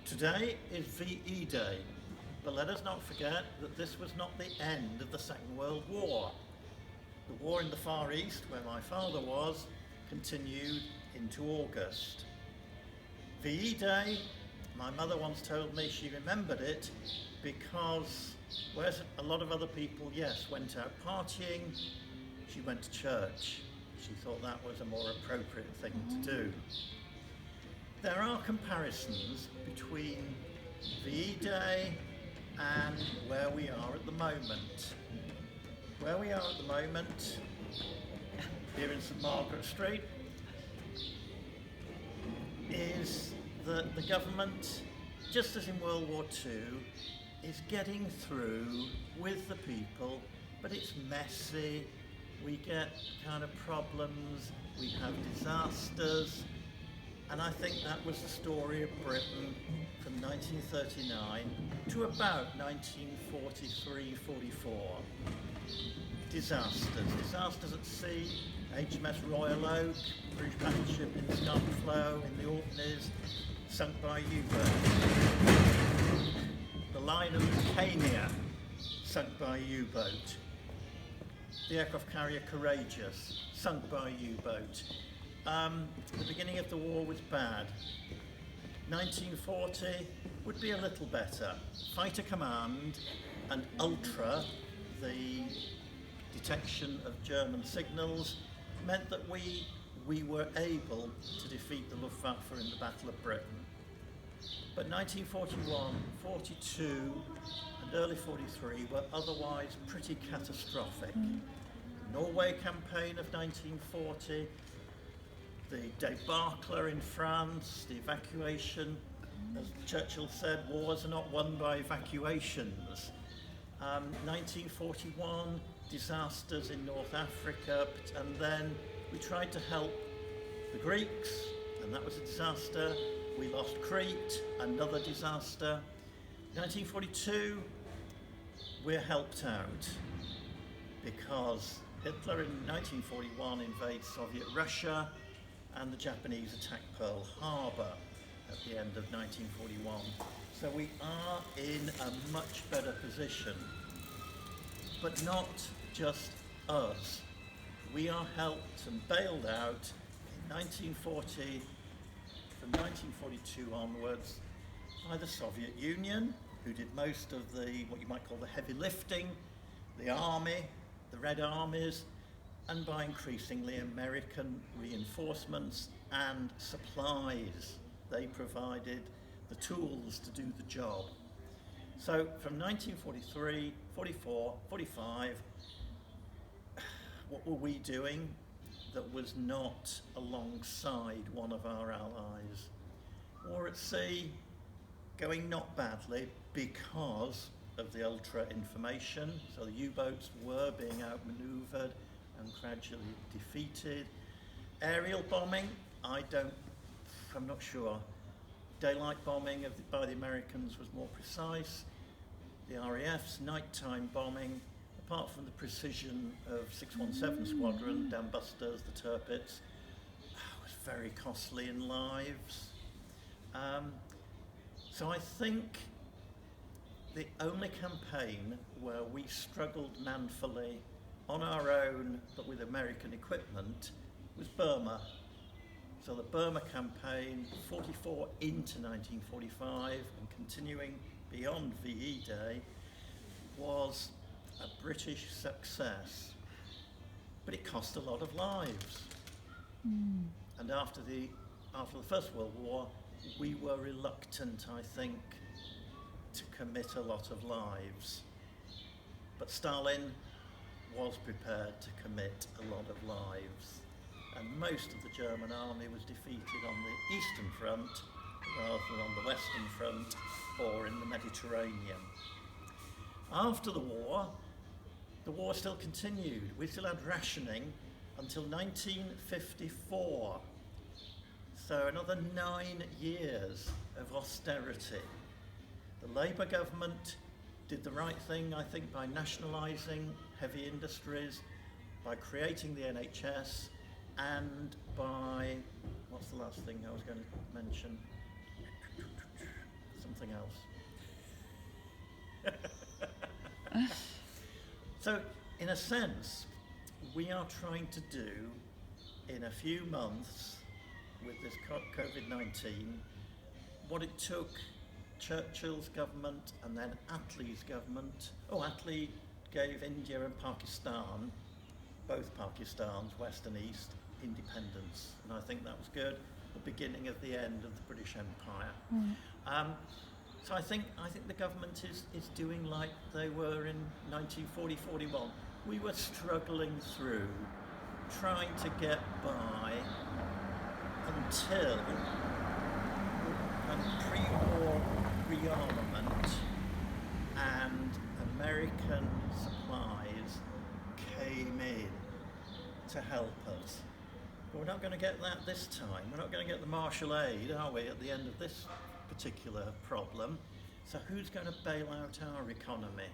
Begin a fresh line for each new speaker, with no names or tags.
Today is VE Day, but let us not forget that this was not the end of the Second World War. The war in the Far East, where my father was, continued into August. VE Day, my mother once told me she remembered it because whereas a lot of other people, yes, went out partying, she went to church. She thought that was a more appropriate thing to do. There are comparisons between VE Day and where we are at the moment. Where we are at the moment, here in St Margaret Street, is that the government, just as in World War II, is getting through with the people, but it's messy. We get kind of problems, we have disasters, and I think that was the story of Britain from 1939 to about 1943-44. Disasters at sea, HMS Royal Oak, British battleship in Scarflow in the Orkneys, sunk by U-boat. The line of Lucania, sunk by U-boat. The aircraft carrier Courageous, sunk by U-boat. The beginning of the war was bad. 1940 would be a little better. Fighter Command and Ultra, the detection of German signals, meant that we were able to defeat the Luftwaffe in the Battle of Britain. But 1941, 42 and early 43 were otherwise pretty catastrophic. Norway campaign of 1940, the debacle in France, the evacuation. As Churchill said, wars are not won by evacuations. 1941, disasters in North Africa, and then we tried to help the Greeks, and that was a disaster. We lost Crete, another disaster. 1942, we're helped out because Hitler in 1941 invades Soviet Russia and the Japanese attack Pearl Harbor at the end of 1941. So we are in a much better position. But not just us. We are helped and bailed out in 1940, from 1942 onwards, by the Soviet Union, who did most of the, what you might call the heavy lifting, the army, the Red Armies, and by increasingly American reinforcements and supplies. They provided the tools to do the job. So from 1943, 44, 45, what were we doing that was not alongside one of our allies? War at sea, going not badly because of the ultra information. So the U-boats were being outmaneuvered and gradually defeated. Aerial bombing, I'm not sure. Daylight bombing by the Americans was more precise. The RAF's nighttime bombing, apart from the precision of 617 Squadron, Dambusters, the Tirpitz, was very costly in lives. So I think the only campaign where we struggled manfully on our own, but with American equipment, was Burma. So the Burma campaign, 44 into 1945 and continuing beyond VE Day, was a British success. But it cost a lot of lives. And after the First World War, we were reluctant, I think, to commit a lot of lives. But Stalin was prepared to commit a lot of lives. And most of the German army was defeated on the Eastern Front rather than on the Western Front or in the Mediterranean. After the war still continued. We still had rationing until 1954. So another 9 years of austerity. The Labour government did the right thing, I think, by nationalising heavy industries, by creating the NHS, and by, what's the last thing I was going to mention? So, in a sense, we are trying to do, in a few months, with this COVID-19, what it took Churchill's government and then Attlee's government. Attlee gave India and Pakistan, both Pakistans, West and East, independence, and I think that was good. The beginning of the end of the British Empire. So I think the government is doing like they were in 1940-41. We were struggling through, trying to get by until pre-war rearmament and American supplies came in to help us. But we're not going to get that this time. We're not going to get the Marshall Aid, are we, at the end of this particular problem? So who's going to bail out our economy?